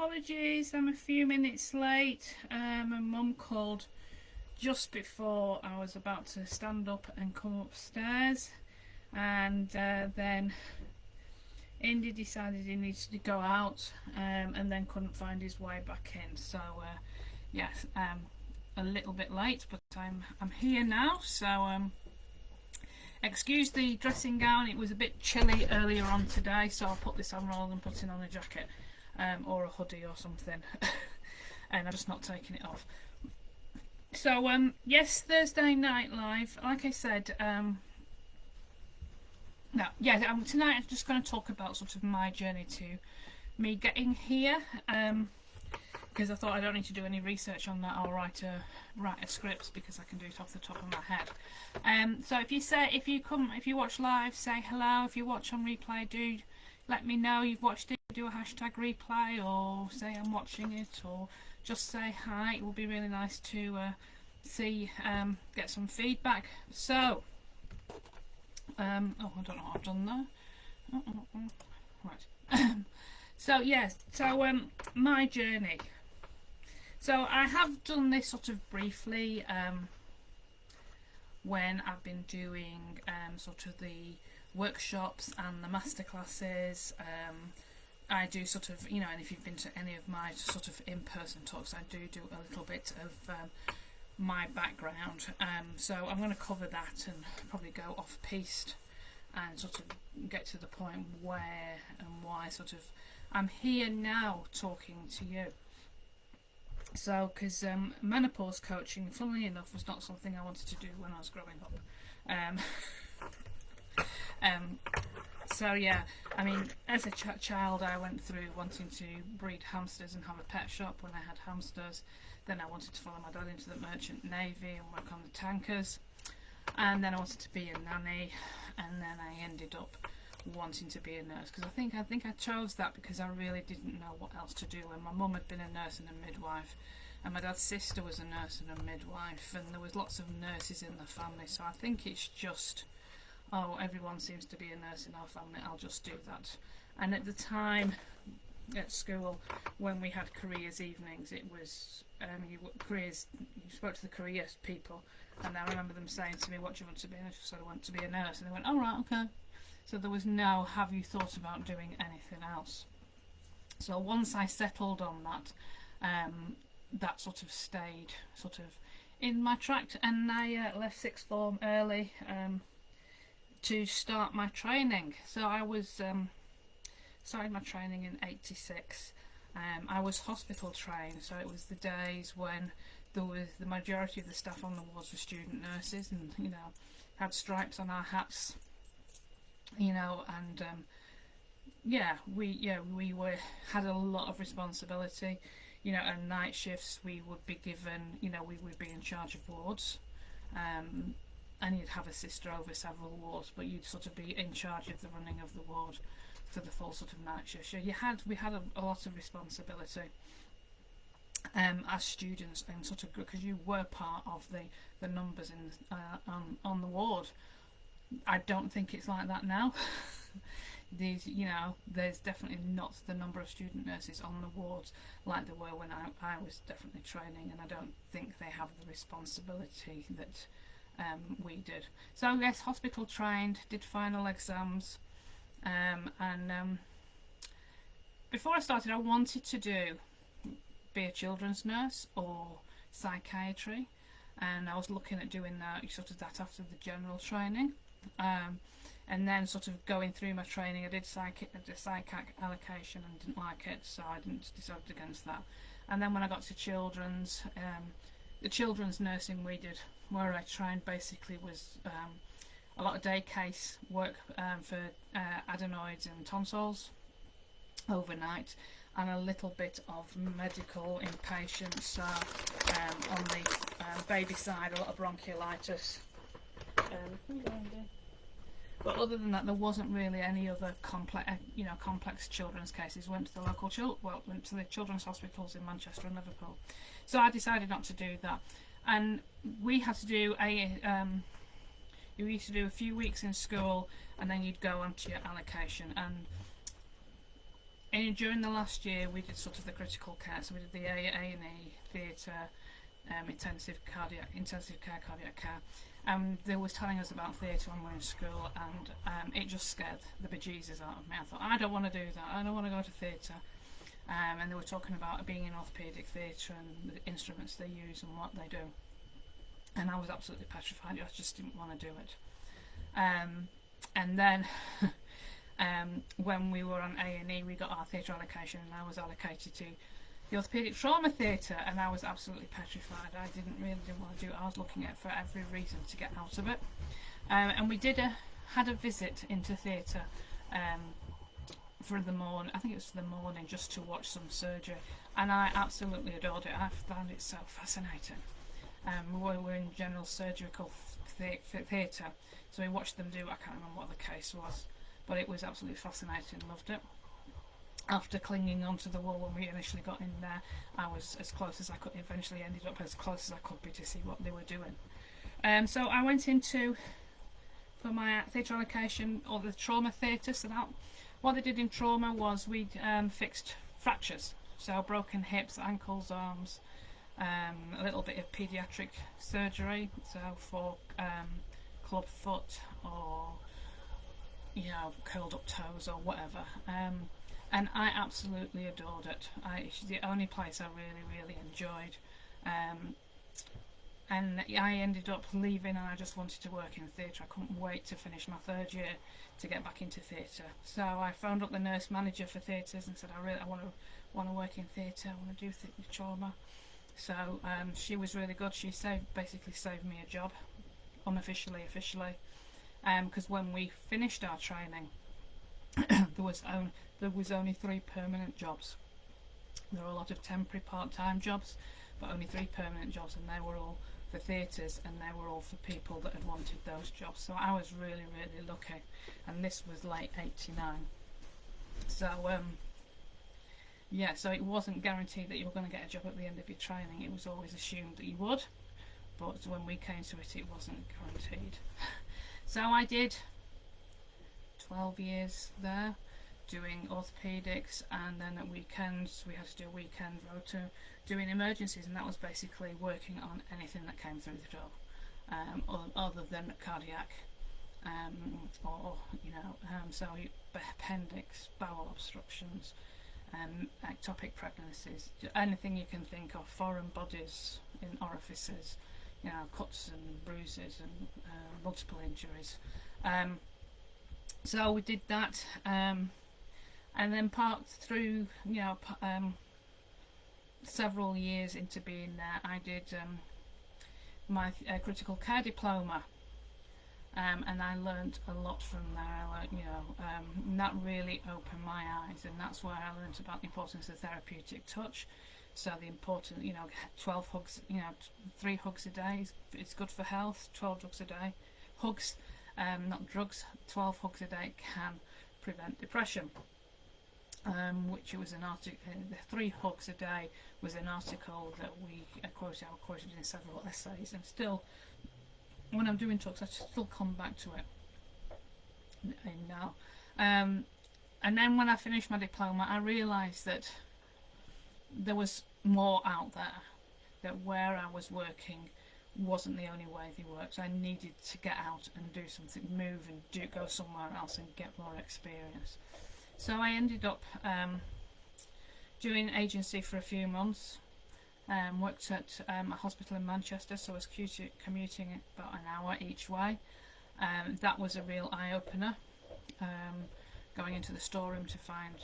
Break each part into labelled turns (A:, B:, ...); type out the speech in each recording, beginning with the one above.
A: apologies, I'm a few minutes late. My mum called just before I was about to stand up and come upstairs, and then Indy decided he needed to go out, and then couldn't find his way back in. So yes, a little bit late, but I'm here now. So excuse the dressing gown, it was a bit chilly earlier on today, so I'll put this on rather than putting on a jacket or a hoodie or something. And I'm just not taking it off. So yes, Thursday Night Live, like I said, tonight I'm just going to talk about sort of my journey to me getting here, because I thought I don't need to do any research on that. I'll write a script because I can do it off the top of my head. So if you watch live, say hello. If you watch on replay, do let me know you've watched it. Do a hashtag replay, or say I'm watching it, or just say hi. It will be really nice to get some feedback. So I don't know what I've done there. Right. So yes, my journey. So I have done this sort of briefly when I've been doing sort of the workshops and the masterclasses. I do sort of, and if you've been to any of my sort of in-person talks, I do a little bit of my background. So I'm going to cover that and probably go off-piste and sort of get to the point where and why sort of I'm here now talking to you. So, because menopause coaching, funnily enough, was not something I wanted to do when I was growing up. So yeah, I mean, as a child, I went through wanting to breed hamsters and have a pet shop when I had hamsters. Then I wanted to follow my dad into the merchant navy and work on the tankers. And then I wanted to be a nanny, and then I ended up wanting to be a nurse, because I think I chose that because I really didn't know what else to do. And my mum had been a nurse and a midwife, and my dad's sister was a nurse and a midwife, and there was lots of nurses in the family. So I think it's just, everyone seems to be a nurse in our family, I'll just do that. And at the time at school, when we had careers evenings, it was you spoke to the careers people, and I remember them saying to me, what do you want to be? And I just said, I want to be a nurse. And they went, all right, okay. So there was no, have you thought about doing anything else? So once I settled on that, that sort of stayed sort of in my track, and I left sixth form early to start my training. So I was started my training in '86. I was hospital trained, so it was the days when there was the majority of the staff on the wards were student nurses, and had stripes on our hats. And we had a lot of responsibility, and night shifts we would be given, we would be in charge of wards, and you'd have a sister over several wards, but you'd sort of be in charge of the running of the ward for the full sort of night shift. So we had a lot of responsibility as students, and sort of because you were part of the numbers in on the ward. I don't think it's like that now. There's definitely not the number of student nurses on the wards like there were when I was definitely training, and I don't think they have the responsibility that we did. So yes, hospital trained, did final exams, and before I started, I wanted to be a children's nurse or psychiatry, and I was looking at doing that after the general training. And then sort of going through my training, I did psych allocation and didn't like it, so I decided against that. And then when I got to children's, the children's nursing where I trained basically was a lot of day case work for adenoids and tonsils overnight, and a little bit of medical inpatients. So on the baby side, a lot of bronchiolitis. But other than that, there wasn't really any other complex children's cases. Went to the children's hospitals in Manchester and Liverpool. So I decided not to do that, and we had to do you used to do a few weeks in school, and then you'd go onto your allocation. And during the last year we did sort of the critical care, so we did the A&E, theatre, intensive care cardiac care. They was telling us about theatre when we were in school, and it just scared the bejesus out of me. I thought, I don't want to do that, I don't want to go to theatre. And they were talking about being in orthopaedic theatre and the instruments they use and what they do, and I was absolutely petrified. I just didn't want to do it. And then when we were on A&E, we got our theatre allocation, and I was allocated to the orthopaedic trauma theatre, and I was absolutely petrified. I didn't want to do it. I was looking at it for every reason to get out of it. And we had a visit into theatre for the morning. I think it was for the morning, just to watch some surgery, and I absolutely adored it. I found it so fascinating. We were in general surgical theatre, so we watched them do, I can't remember what the case was, but it was absolutely fascinating. Loved it. After clinging onto the wall when we initially got in there, I was as close as I could, eventually ended up as close as I could be to see what they were doing. So I went for my theatre allocation, or the trauma theatre. So that, what they did in trauma was we fixed fractures, so broken hips, ankles, arms, a little bit of paediatric surgery, so for club foot or curled up toes or whatever. And I absolutely adored it. It's the only place I really enjoyed. And I ended up leaving, and I just wanted to work in theatre. I couldn't wait to finish my third year to get back into theatre. So I phoned up the nurse manager for theatres and said, I want to work in theatre. I want to do trauma. So she was really good. She basically saved me a job, unofficially, officially, because when we finished our training, there was only 3 permanent jobs. There were a lot of temporary part-time jobs, but only 3 permanent jobs, and they were all for theatres, and they were all for people that had wanted those jobs. So I was really lucky, and this was late '89. So yeah, so it wasn't guaranteed that you were going to get a job at the end of your training. It was always assumed that you would, but when we came to it, it wasn't guaranteed. So I did 12 years there, doing orthopaedics, and then at weekends we had to do a weekend rota doing emergencies, and that was basically working on anything that came through the door, other than cardiac, so appendix, bowel obstructions, ectopic pregnancies, anything you can think of, foreign bodies in orifices, cuts and bruises and multiple injuries. So we did that, and then part through, several years into being there, I did my critical care diploma, and I learnt a lot from there. I learnt, and that really opened my eyes, and that's where I learnt about the importance of therapeutic touch. So the important, 12 hugs, 3 hugs a day is good for health. 12 drugs a day, hugs, not drugs. 12 hugs a day can prevent depression. Which was an article. The 3 hugs a day was an article that I quoted in several essays, and still, when I'm doing talks, I still come back to it now. And then when I finished my diploma, I realised that there was more out there, that where I was working wasn't the only way they worked. I needed to get out and do something, move and go somewhere else and get more experience. So I ended up doing agency for a few months, worked at a hospital in Manchester, so I was commuting about an hour each way. That was a real eye-opener, going into the storeroom to find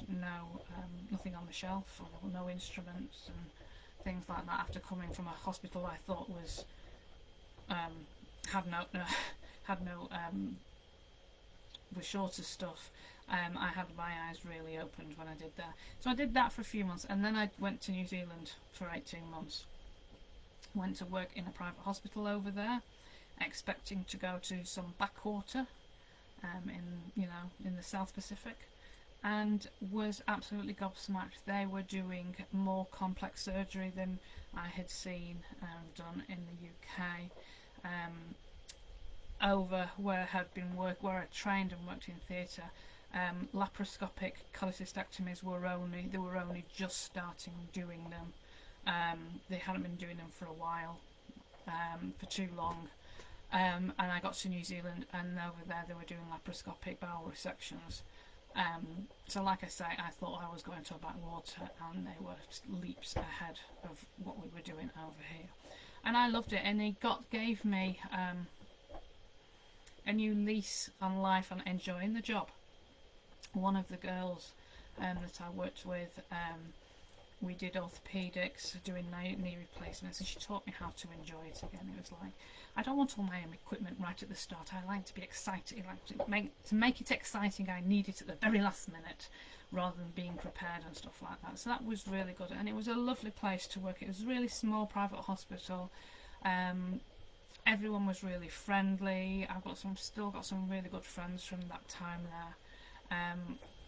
A: nothing on the shelf, or no instruments and things like that, after coming from a hospital I thought was was short of stuff. I had my eyes really opened when I did that. So I did that for a few months, and then I went to New Zealand for 18 months. Went to work in a private hospital over there, expecting to go to some backwater in the South Pacific, and was absolutely gobsmacked. They were doing more complex surgery than I had seen done in the UK. Over where I had trained and worked in theatre, Laparoscopic cholecystectomies were only just starting doing them. They hadn't been doing them for a while, for too long. And I got to New Zealand, and over there they were doing laparoscopic bowel resections. So like I say, I thought I was going to a backwater, and they were leaps ahead of what we were doing over here. And I loved it, and it gave me a new lease on life and enjoying the job. One of the girls that I worked with, we did orthopedics, doing knee replacements, and she taught me how to enjoy it again. It was like, I don't want all my equipment right at the start. I like to be excited. I like to make it exciting. I need it at the very last minute, rather than being prepared and stuff like that. So that was really good, and it was a lovely place to work. It was a really small private hospital. Everyone was really friendly. Still got some really good friends from that time there.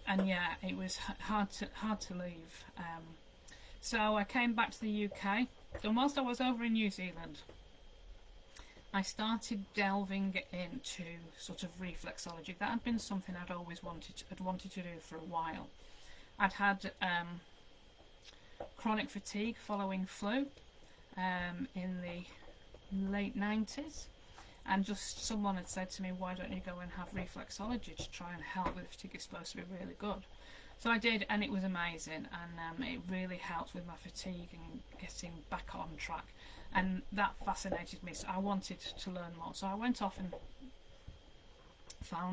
A: And yeah, it was hard to leave. So I came back to the UK, and whilst I was over in New Zealand, I started delving into sort of reflexology. That had been something I'd always wanted to do for a while. I'd had chronic fatigue following flu in the late 90s, and just someone had said to me, why don't you go and have reflexology to try and help with fatigue? It's supposed to be really good. So I did, and it was amazing, and it really helped with my fatigue and getting back on track, and that fascinated me, so I wanted to learn more. So I went off and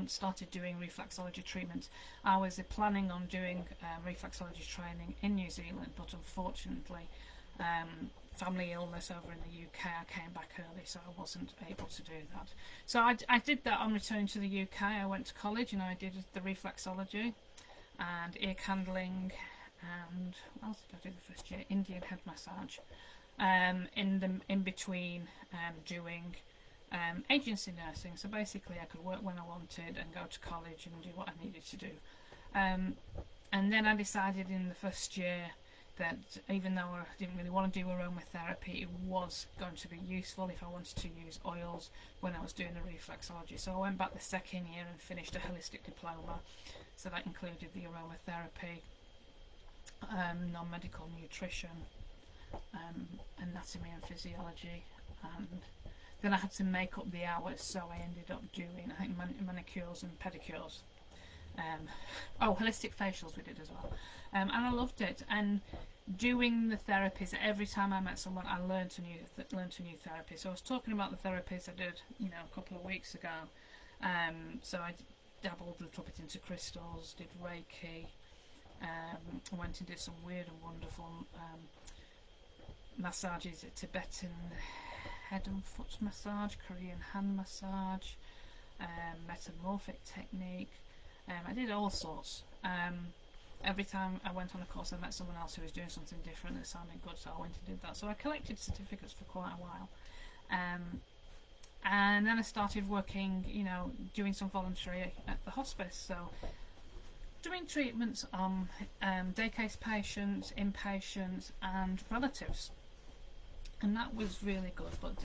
A: started doing reflexology treatment. I was planning on doing reflexology training in New Zealand, but unfortunately family illness over in the UK, I came back early, so I wasn't able to do that. So I did that on returning to the UK. I went to college and I did the reflexology and ear candling, and what else did I do the first year? Indian head massage. In between doing agency nursing, so basically I could work when I wanted and go to college and do what I needed to do. And then I decided in the first year that even though I didn't really want to do aromatherapy, it was going to be useful if I wanted to use oils when I was doing the reflexology. So I went back the second year and finished a holistic diploma. So that included the aromatherapy, non-medical nutrition, anatomy and physiology, and then I had to make up the hours, so I ended up doing, I think, manicures and pedicures. Holistic facials we did as well, and I loved it. And doing the therapies, every time I met someone, I learned a new therapy. So I was talking about the therapies I did, a couple of weeks ago. So I dabbled a little bit into crystals, did Reiki, went and did some weird and wonderful massages, Tibetan head and foot massage, Korean hand massage, metamorphic technique. I did all sorts. Every time I went on a course, I met someone else who was doing something different that sounded good, so I went and did that. So I collected certificates for quite a while. And then I started working, doing some voluntary at the hospice. So doing treatments on day case patients, inpatients, and relatives. And that was really good, but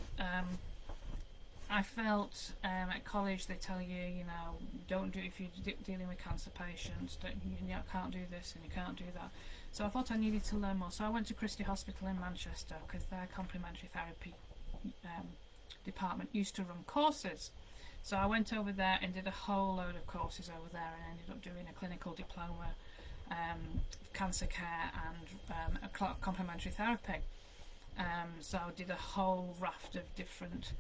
A: I felt at college they tell you, don't do, if you're dealing with cancer patients, you can't do this and you can't do that. So I thought I needed to learn more. So I went to Christie Hospital in Manchester, because their complementary therapy department used to run courses. So I went over there and did a whole load of courses over there, and ended up doing a clinical diploma of cancer care and a complementary therapy. So I did a whole raft of different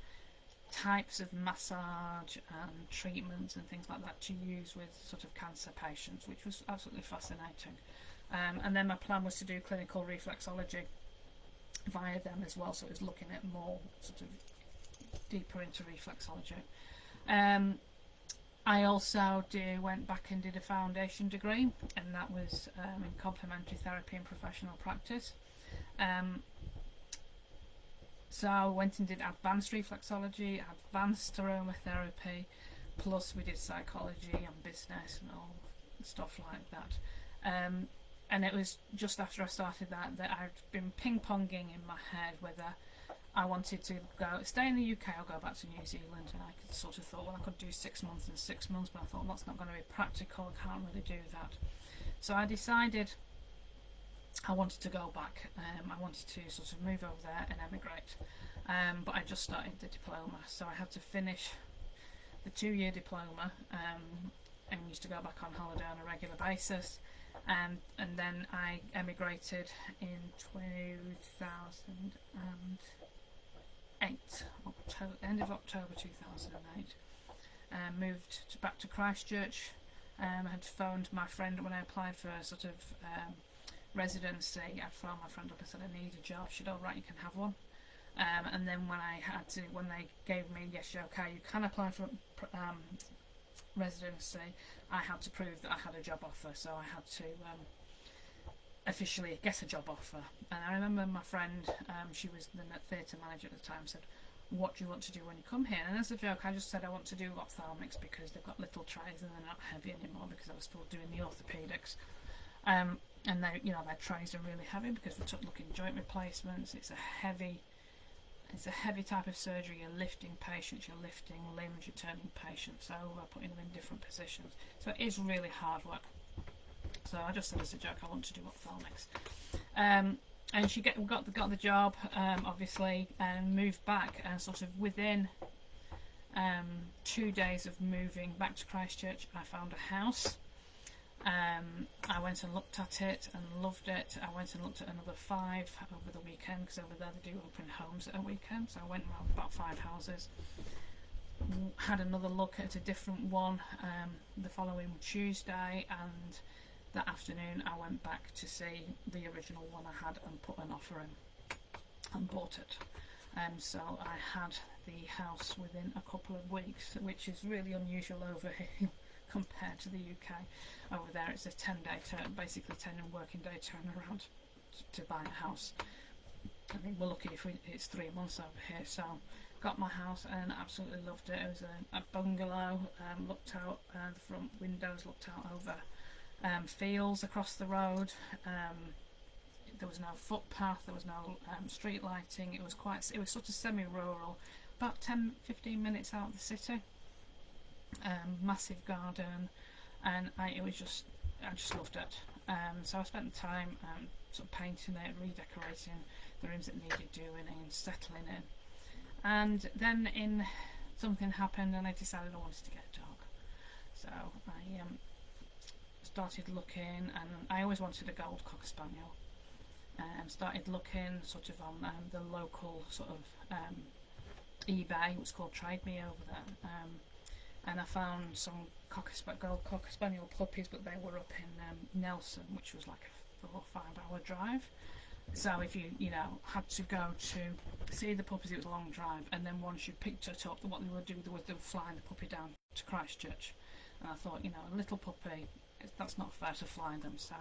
A: types of massage and treatments and things like that to use with sort of cancer patients, which was absolutely fascinating. And then my plan was to do clinical reflexology via them as well, so it was looking at more sort of deeper into reflexology. I also went back and did a foundation degree, and that was in complementary therapy and professional practice. So I went and did advanced reflexology, advanced aromatherapy, plus we did psychology and business and all stuff like that. And it was just after I started that I'd been ping-ponging in my head whether I wanted to stay in the UK or go back to New Zealand, and I sort of thought, well, I could do 6 months and 6 months, but I thought that's not going to be practical, I can't really do that. So I decided I wanted to go back. I wanted to sort of move over there and emigrate, but I just started the diploma, so I had to finish the 2-year diploma, and used to go back on holiday on a regular basis, and then I emigrated in 2008, end of October 2008. Moved back to Christchurch. I had phoned my friend when I applied for a sort of residency. I phoned my friend up and said I need a job. She said, "All right, you can have one." And then when they gave me, yes, okay, you can apply for residency, I had to prove that I had a job offer, so I had to officially get a job offer. And I remember my friend, she was the theatre manager at the time, said, "What do you want to do when you come here?" And as a joke, I just said I want to do ophthalmics because they've got little trays and they're not heavy anymore, because I was still doing the orthopaedics. And they, their trays are really heavy because we took looking joint replacements. It's a heavy type of surgery. You're lifting patients, you're lifting limbs, you're turning patients over, putting them in different positions. So it is really hard work. So I just said as a joke, I want to do ophthalmics. And she got the job, obviously, and moved back. And sort of within 2 days of moving back to Christchurch, I found a house. I went and looked at it and loved it. I went and looked at another 5 over the weekend, because over there they do open homes at a weekend. So I went around about 5 houses. Had another look at a different one the following Tuesday, and that afternoon I went back to see the original one I had and put an offer in and bought it. So I had the house within a couple of weeks, which is really unusual over here compared to the UK. Over there it's a 10-day basically 10 working day turnaround to buy a house. I think we're lucky if it's 3 months over here. So got my house and absolutely loved it. It was a bungalow, looked out the front windows, looked out over fields across the road. There was no footpath, there was no street lighting. It was sort of semi-rural, about 10-15 minutes out of the city. Massive garden, and I just loved it. So I spent the time sort of painting it, redecorating the rooms that needed doing and settling in. And then something happened and I decided I wanted to get a dog. So I started looking, and I always wanted a gold cocker spaniel. Started looking sort of on the local sort of eBay. It was called Trade Me over there. And I found some gold cocker spaniel puppies, but they were up in Nelson, which was like a 4 or 5 hour drive. So if you had to go to see the puppies, it was a long drive. And then once you picked it up, what they would do was they would fly the puppy down to Christchurch. And I thought, a little puppy, that's not fair to fly them. So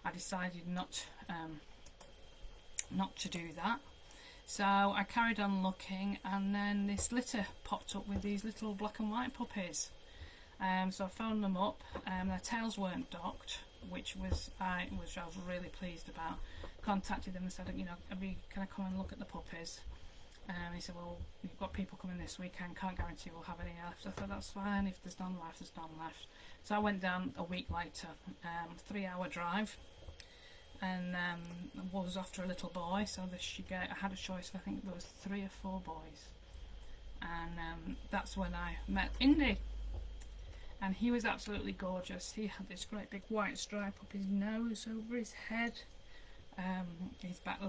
A: I decided not to do that. So I carried on looking, and then this litter popped up with these little black and white puppies. So I phoned them up. Their tails weren't docked, which I was really pleased about. Contacted them and said, can I come and look at the puppies? He said, well, you've got people coming this weekend, can't guarantee we'll have any left. I thought, that's fine, if there's none left, there's none left. So I went down a week later, 3-hour drive. And was after a little boy, so I had a choice of, I think there was 3 or 4 boys, and that's when I met Indy, and he was absolutely gorgeous. He had this great big white stripe up his nose, over his head. His back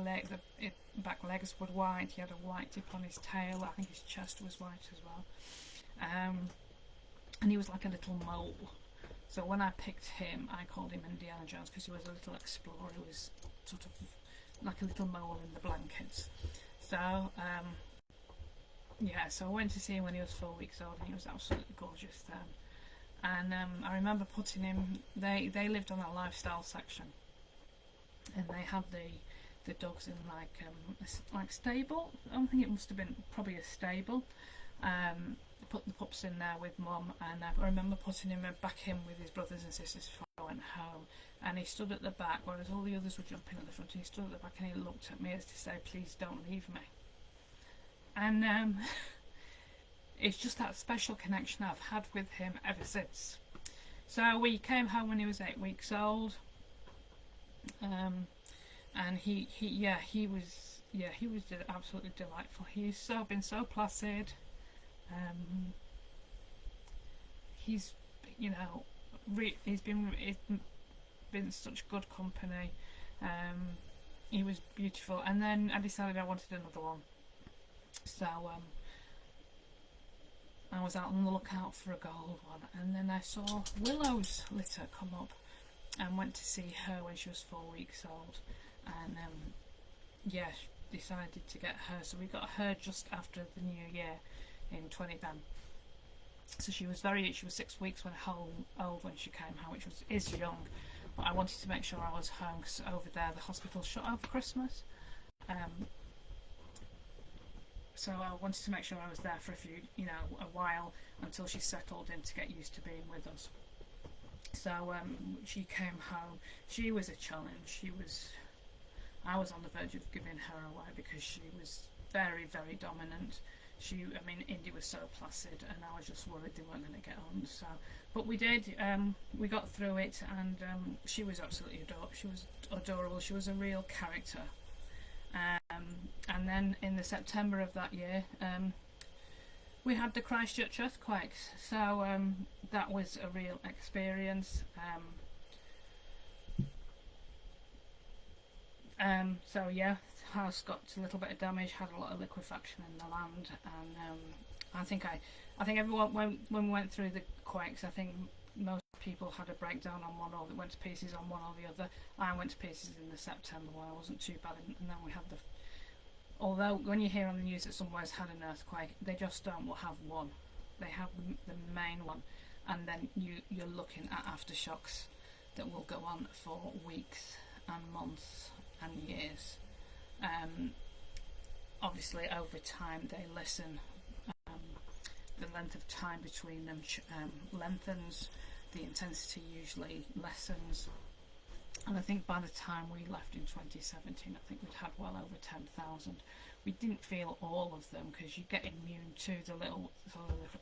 A: legs were white. He had a white tip on his tail. I think his chest was white as well, and he was like a little mole. So when I picked him, I called him Indiana Jones, because he was a little explorer. He was sort of like a little mole in the blankets. So so I went to see him when he was 4 weeks old, and he was absolutely gorgeous then. And I remember putting him. They lived on a lifestyle section, and they had the dogs in like stable. I think it must have been probably a stable. Put the pups in there with Mum, and I remember putting him back in with his brothers and sisters before I went home, and he stood at the back, whereas all the others were jumping at the front, and he stood at the back and he looked at me as to say, please don't leave me. And it's just that special connection I've had with him ever since. So we came home when he was 8 weeks old, and he was absolutely delightful. He's been so placid. He's he's been such good company. He was beautiful, and then I decided I wanted another one. So I was out on the lookout for a gold one, and then I saw Willow's litter come up, and went to see her when she was 4 weeks old, and decided to get her. So we got her just after the new year in 2010. So she was 6 weeks old when she came home, which is young, but I wanted to make sure I was home because over there the hospital shut over Christmas. So I wanted to make sure I was there for a while until she settled in to get used to being with us. So she came home. She was a challenge. I was on the verge of giving her away because she was very, very dominant. Indy was so placid, and I was just worried they weren't going to get on. So, but we did. We got through it, and she was absolutely adorable. She was a real character. And then in the September of that year, we had the Christchurch earthquakes. So that was a real experience. The house got a little bit of damage, had a lot of liquefaction in the land, and I think everyone, when we went through the quakes, I think most people had a breakdown on one, or that went to pieces on one or the other. I went to pieces in the September one. I wasn't too bad, and then we had although when you hear on the news that somewhere's had an earthquake, they just don't have one. They have the main one, and then you're looking at aftershocks that will go on for weeks and months and years. Obviously over time they lessen. The length of time between them lengthens, the intensity usually lessens, and I think by the time we left in 2017, I think we'd had well over 10,000. We didn't feel all of them because you get immune to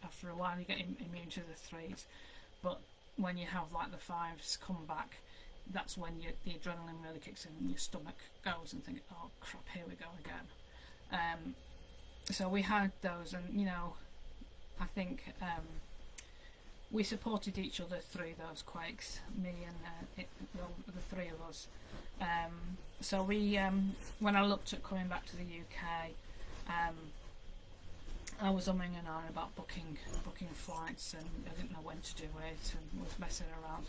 A: after a while you get immune to the threes, but when you have like the fives come back, that's when the adrenaline really kicks in and your stomach goes and think, oh crap, here we go again. So we had those, and I think we supported each other through those quakes, me and the three of us. So we, when I looked at coming back to the UK, I was umming and ahhing about booking flights, and I didn't know when to do it, and was messing around.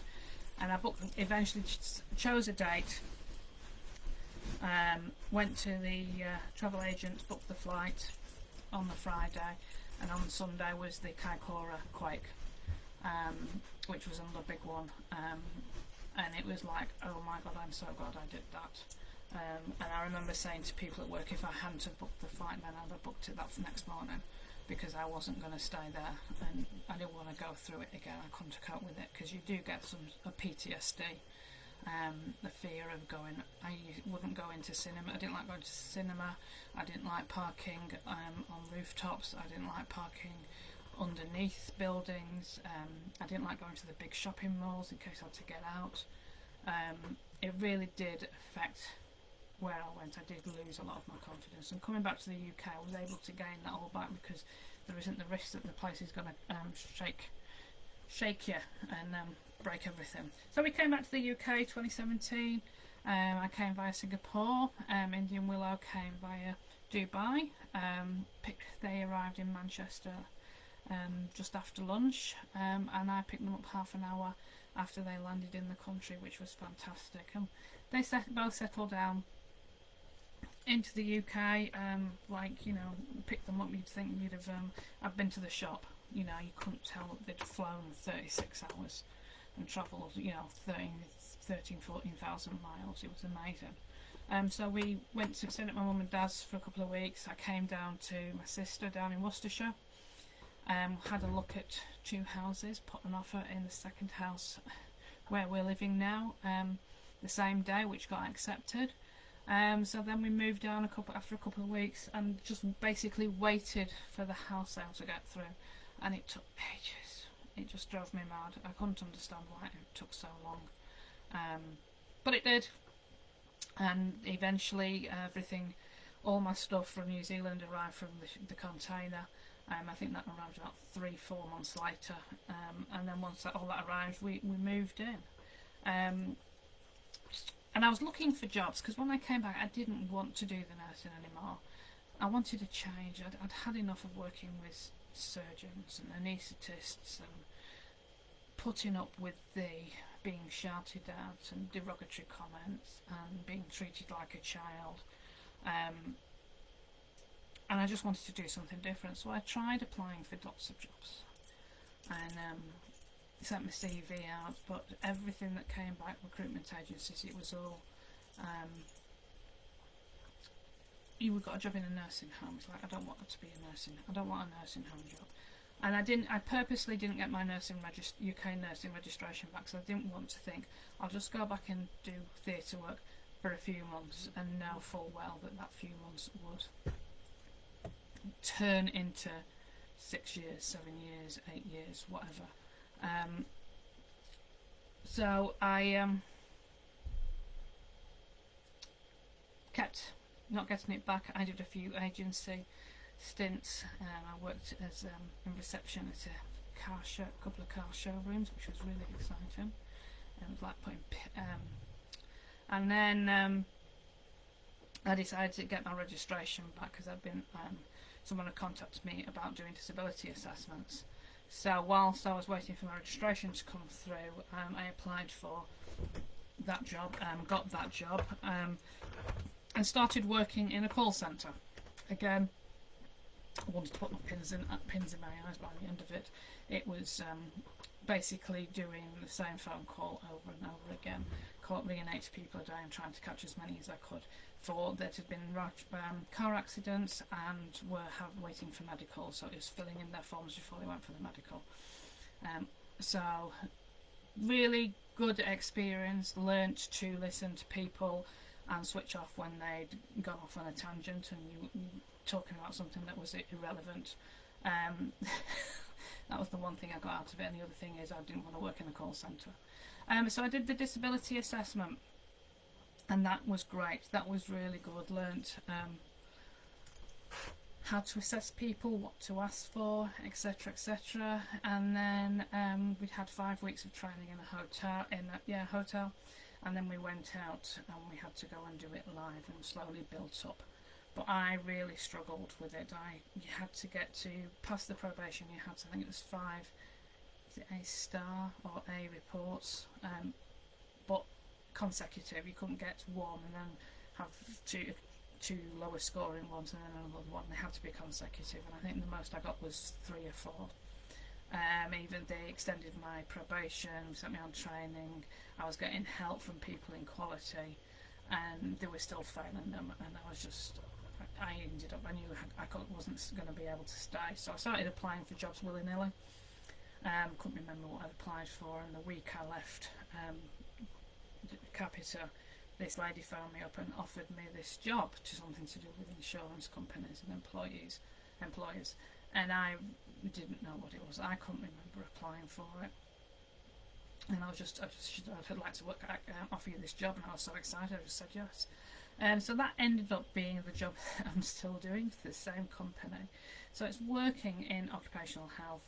A: And I eventually chose a date, went to the travel agent, booked the flight on the Friday, and on Sunday was the Kaikoura quake, which was another big one, and it was like, oh my god, I'm so glad I did that. And I remember saying to people at work, if I hadn't have booked the flight then I'd have booked it that next morning, because I wasn't going to stay there, and I didn't want to go through it again. I couldn't cope with it, because you do get a PTSD, the fear of going. I wouldn't go into cinema. I didn't like going to cinema. I didn't like parking on rooftops. I didn't like parking underneath buildings. I didn't like going to the big shopping malls in case I had to get out. It really did affect where I went. I did lose a lot of my confidence, and coming back to the UK I was able to gain that all back, because there isn't the risk that the place is going to shake you and break everything. So we came back to the UK 2017. I came via Singapore. Indy and Willow came via Dubai. They arrived in Manchester just after lunch, and I picked them up half an hour after they landed in the country, which was fantastic. They both settled down into the UK, pick them up, you'd think you'd have, I've been to the shop, you couldn't tell that they'd flown 36 hours and travelled, 14,000 miles. It was amazing. So we went to stay at my mum and dad's for a couple of weeks. I came down to my sister down in Worcestershire, had a look at 2 houses, put an offer in the second house where we're living now, the same day, which got accepted. So then we moved down after a couple of weeks and just basically waited for the house sale to get through, and it took ages. It just drove me mad. I couldn't understand why it took so long, but it did. And eventually all my stuff from New Zealand arrived from the container. I think that arrived about 3-4 months later, and then once all that arrived, we moved in. And I was looking for jobs because when I came back, I didn't want to do the nursing anymore. I wanted a change. I'd had enough of working with surgeons and anaesthetists and putting up with the being shouted at and derogatory comments and being treated like a child. And I just wanted to do something different. So I tried applying for lots of jobs and sent my CV out, but everything that came back, recruitment agencies, it was all, you got a job in a nursing home. It's like, I don't want it to be I don't want a nursing home job. And I purposely didn't get my UK nursing registration back, because I didn't want to think, I'll just go back and do theatre work for a few months and know full well that few months would turn into 6 years, 7 years, 8 years, whatever. So I kept not getting it back. I did a few agency stints. I worked as in reception at a couple of car showrooms, which was really exciting. It was like putting and then I decided to get my registration back because someone had contacted me about doing disability assessments. So whilst I was waiting for my registration to come through, I applied for that job, got that job, and started working in a call centre. Again, I wanted to put my pins in my eyes by the end of it. It was basically doing the same phone call over and over again, ringing 80 people a day and trying to catch as many as I could that had been car accidents and were waiting for medical, so it was filling in their forms before they went for the medical. So really good experience, learnt to listen to people and switch off when they'd gone off on a tangent and you talking about something that was irrelevant. That was the one thing I got out of it, and the other thing is I didn't want to work in a call centre. So I did the disability assessment, and that was great. That was really good. Learnt how to assess people, what to ask for, etc., etc. And then we had 5 weeks of training in a hotel, and then we went out and we had to go and do it live and slowly built up. But I really struggled with it. You had to get to pass the probation. You had to, I think it was 5, is it A star or A reports, but consecutive. You couldn't get one and then have two lower scoring ones and then another one. They had to be consecutive, and I think the most I got was 3 or 4. Even they extended my probation, sent me on training. I was getting help from people in quality, and they were still failing them, and I knew I wasn't going to be able to stay, so I started applying for jobs willy-nilly. Couldn't remember what I'd applied for, and the week I left Capita, this lady phoned me up and offered me this job, something to do with insurance companies and employers, and I didn't know what it was. I couldn't remember applying for it, and I'd like to offer you this job, and I was so excited. I just said yes. So that ended up being the job that I'm still doing for the same company. So it's working in occupational health,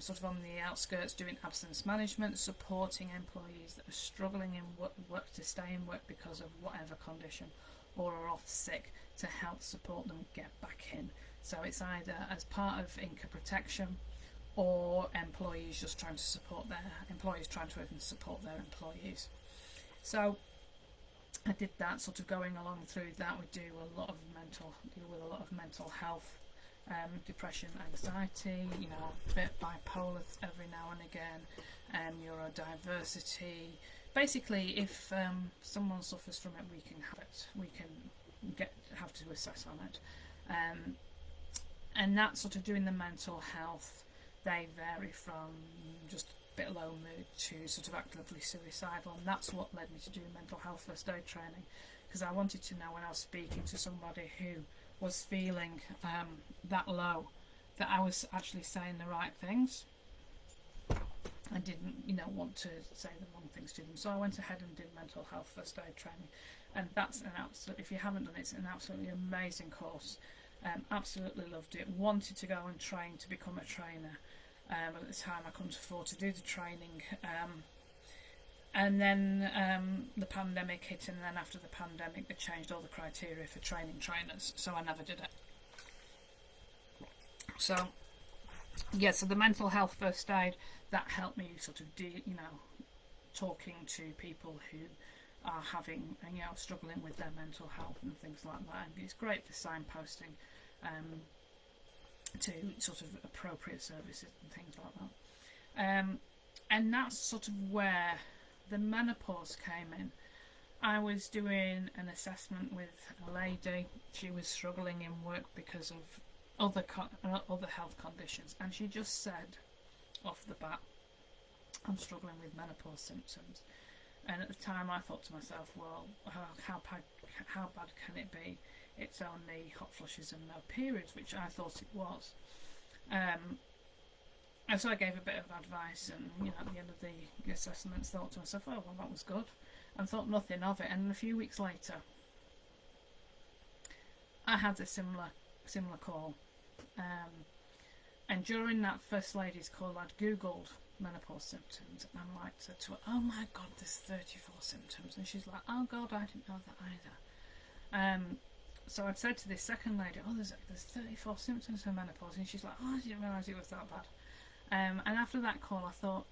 A: sort of on the outskirts, doing absence management, supporting employees that are struggling in work to stay in work because of whatever condition, or are off sick, to help support them get back in. So it's either as part of income protection, or employees just trying to support their employees, trying to support their employees. So I did that, sort of going along through that. We deal with a lot of mental health, depression, anxiety, a bit bipolar every now and again, neurodiversity. Basically, if someone suffers from it, we can have it. We can have to assess on it, and that sort of doing the mental health. They vary from just bit low mood to sort of actively suicidal, and that's what led me to do mental health first aid training, because I wanted to know when I was speaking to somebody who was feeling that low, that I was actually saying the right things. I didn't, want to say the wrong things to them. So I went ahead and did mental health first aid training, and that's an absolute. If you haven't done it, it's an absolutely amazing course. Absolutely loved it. Wanted to go and train to become a trainer. At the time, I couldn't afford to do the training. And then the pandemic hit, and then after the pandemic, they changed all the criteria for training trainers. So I never did it. So so the mental health first aid, that helped me sort of talking to people who are having, struggling with their mental health and things like that. And it's great for signposting to sort of appropriate services and things like that. And that's sort of where the menopause came in. I was doing an assessment with a lady. She was struggling in work because of other health conditions, and she just said off the bat, I'm struggling with menopause symptoms. And at the time I thought to myself, well, how bad can it be? It's only hot flushes and no periods, which I thought it was. And so I gave a bit of advice, and at the end of the assessment thought to myself, oh well, that was good, and thought nothing of it. And a few weeks later I had a similar call, and during that first ladies call I'd googled menopause symptoms, and I said to her, oh my god, there's 34 symptoms, and she's like, oh god, I didn't know that either. So I'd said to this second lady, oh, there's 34 symptoms of menopause, and she's like, oh, I didn't realise it was that bad. And after that call I thought,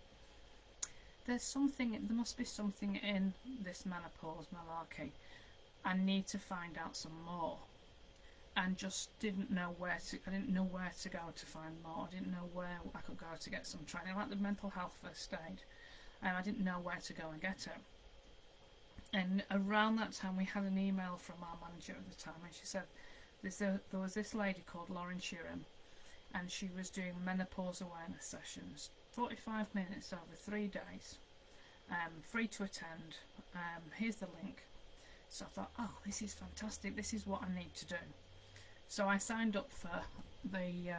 A: there must be something in this menopause malarkey. I need to find out some more. And just didn't know where to. I didn't know where to go to find more. I didn't know where I could go to get some training, like the mental health first aid, and I didn't know where to go and get it. And around that time, we had an email from our manager at the time, and she said there was this lady called Lauren Sheeran, and she was doing menopause awareness sessions, 45 minutes over 3 days, free to attend. Here's the link. So I thought, oh, this is fantastic. This is what I need to do. So I signed up for the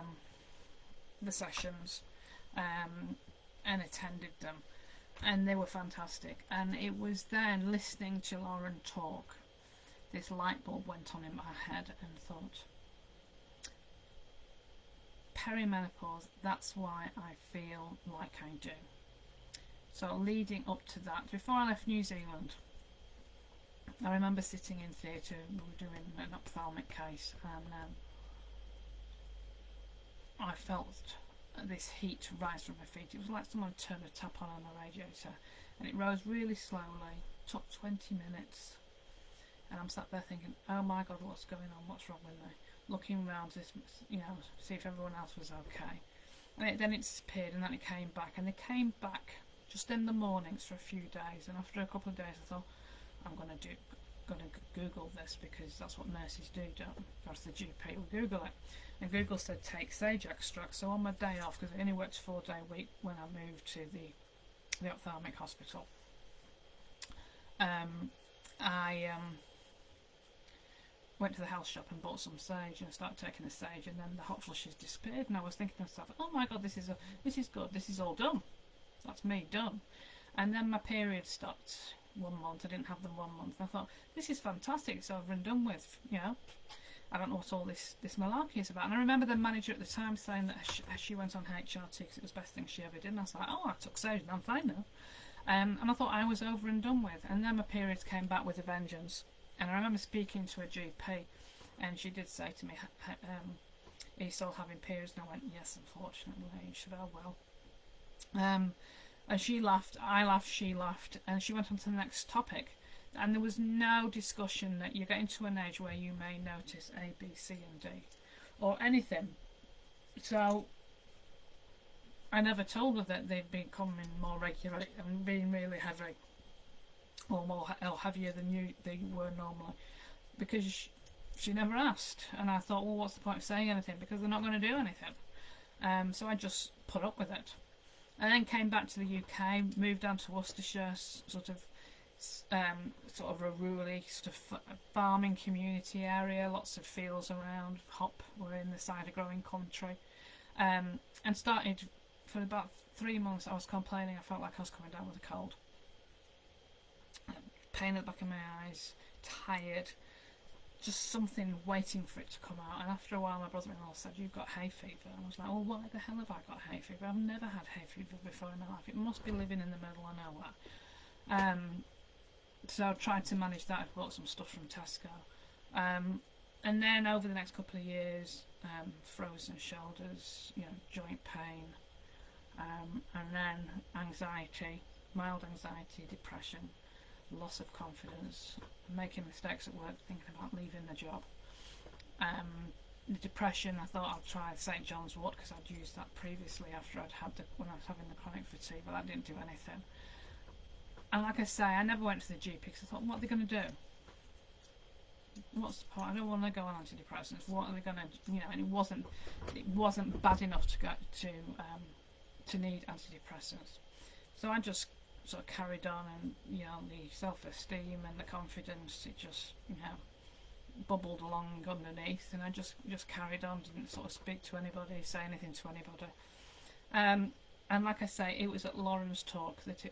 A: sessions and attended them, and they were fantastic. And it was then listening to Lauren talk, this light bulb went on in my head, and thought, perimenopause, that's why I feel like I do. So leading up to that, before I left New Zealand, I remember sitting in theatre, we were doing an ophthalmic case, and I felt this heat rise from my feet. It was like someone turned a tap on a radiator, and it rose really slowly, took 20 minutes, and I'm sat there thinking, oh my god, what's going on, what's wrong with me? Looking around to see if everyone else was okay. And then it disappeared, and then it came back, and it came back just in the mornings for a few days, and after a couple of days I thought, I'm going to Google this, because that's what nurses do, don't go to the GP, we Google it. And Google said take sage extract. So on my day off, because I only worked a 4-day week when I moved to the ophthalmic hospital, I went to the health shop and bought some sage and started taking the sage, and then the hot flushes disappeared, and I was thinking to myself, oh my god, this is good, this is all done, that's me done. And then my period stopped 1 month. I didn't have them 1 month. I thought, this is fantastic, it's over and done with, I don't know what all this malarkey is about. And I remember the manager at the time saying that she went on HRT because it was the best thing she ever did, and I was like, oh, I took sage and I'm fine now. And I thought I was over and done with. And then my periods came back with a vengeance, and I remember speaking to a GP, and she did say to me, are you still having periods? And I went, yes, unfortunately. She said, oh well. And she laughed, I laughed, she laughed, and she went on to the next topic. And there was no discussion that you're getting to an age where you may notice A, B, C and D, or anything. So I never told her that they'd been coming more regularly and being really heavy, or more heavier than they were normally, because she never asked. And I thought, well, what's the point of saying anything, because they're not going to do anything. So I just put up with it. and then came back to the UK, moved down to Worcestershire, sort of a rural sort of farming community area, lots of fields around, hop were in the cider growing country, and started, for about 3 months I was complaining, I felt like I was coming down with a cold, pain at the back of my eyes, tired, just something waiting for it to come out. And after a while my brother-in-law said, "You've got hay fever." And I was like, "Oh, why the hell have I got hay fever? I've never had hay fever before in my life. It must be living in the middle of nowhere." So I tried to manage that. I bought some stuff from Tesco, and then over the next couple of years, frozen shoulders, joint pain, and then anxiety, mild anxiety, depression, loss of confidence, making mistakes at work, thinking about leaving the job. The depression, I thought I'd try St John's wort because I'd used that previously when I was having the chronic fatigue, but that didn't do anything. And like I say, I never went to the GP because I thought, what are they going to do? What's the point? I don't want to go on antidepressants. What are they going to, and it wasn't bad enough to go to need antidepressants. So I just sort of carried on, and the self-esteem and the confidence, it just bubbled along underneath, and I just carried on, didn't sort of speak to anybody, say anything to anybody. And like I say, it was at Lauren's talk that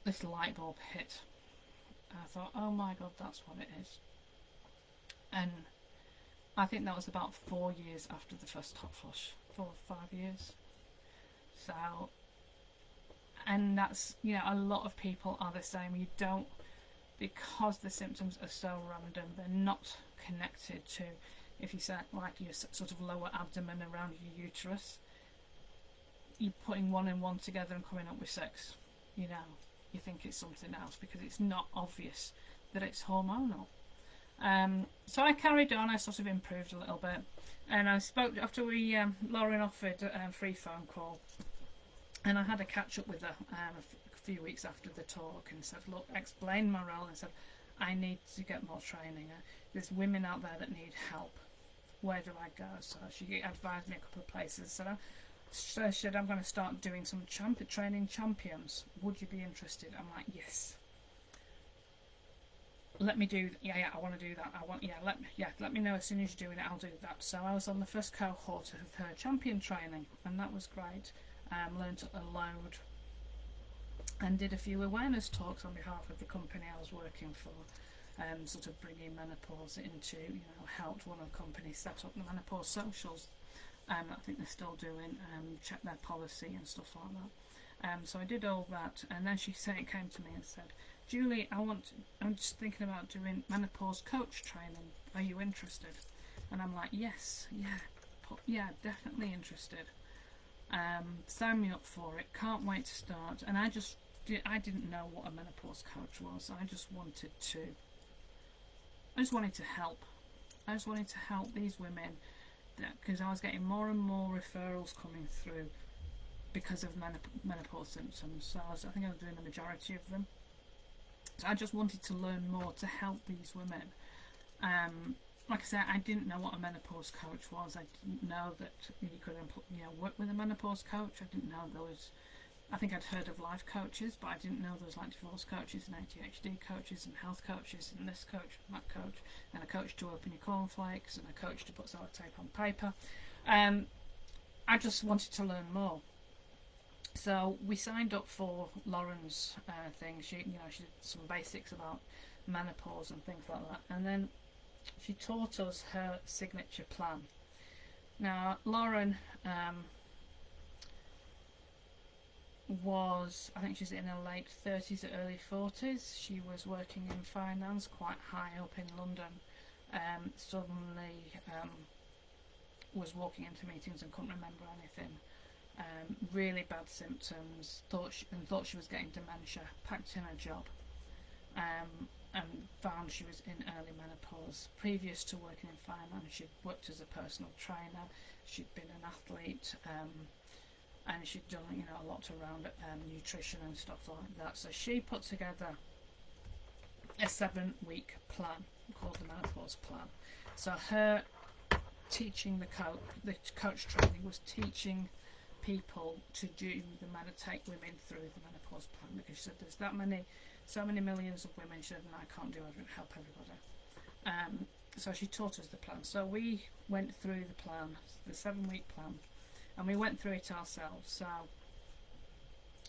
A: this light bulb hit. And I thought, oh my God, that's what it is. And I think that was about 4 years after the first hot flush, 4 or 5 years. So, and that's, a lot of people are the same. You don't, because the symptoms are so random, they're not connected to, if you say like your sort of lower abdomen around your uterus, you're putting 1 and 1 together and coming up with 6. You think it's something else because it's not obvious that it's hormonal. So I carried on. I sort of improved a little bit, and I spoke after Lauren offered a free phone call, and I had a catch up with her a few weeks after the talk, and said, "Look, explain my role," and said, "I need to get more training. There's women out there that need help. Where do I go?" So she advised me a couple of places. So she said, "I'm going to start doing some training champions. Would you be interested?" I'm like, "Yes. Let me do. Yeah. I want to do that. Let me know as soon as you're doing it. I'll do that." So I was on the first cohort of her champion training, and that was great. Learned a load, and did a few awareness talks on behalf of the company I was working for. Sort of bringing menopause into, helped one of the companies set up the menopause socials. I think they're still doing, check their policy and stuff like that. So I did all that, and then she came to me and said, "Julie, I'm just thinking about doing menopause coach training. Are you interested?" And I'm like, "Yes, yeah, definitely interested. Sign me up for it. Can't wait to start." And I didn't know what a menopause coach was. I just wanted to help. I just wanted to help these women, because I was getting more and more referrals coming through because of menopause symptoms. So I think I was doing the majority of them. So I just wanted to learn more to help these women. Like I said, I didn't know what a menopause coach was. I didn't know that you could work with a menopause coach. I didn't know there was, I think I'd heard of life coaches, but I didn't know there was like divorce coaches and ADHD coaches and health coaches and this coach and that coach, and a coach to open your cornflakes and a coach to put sellotape on paper. I just wanted to learn more. So we signed up for Lauren's thing. She did some basics about menopause and things like that, and then she taught us her signature plan. Now Lauren I think she's in her late 30s or early 40s. She was working in finance quite high up in London. Suddenly was walking into meetings and couldn't remember anything. Really bad symptoms, thought she was getting dementia, packed in her job, and found she was in early menopause. Previous to working in finance, she'd worked as a personal trainer, she'd been an athlete, and she'd done a lot around nutrition and stuff like that. So she put together a 7-week plan called the menopause plan. So her teaching the coach training was teaching people to do take women through the menopause plan, because she said there's so many millions of women. She said, and I can't help everybody. So she taught us the plan. So we went through the plan, the 7-week plan, and we went through it ourselves. So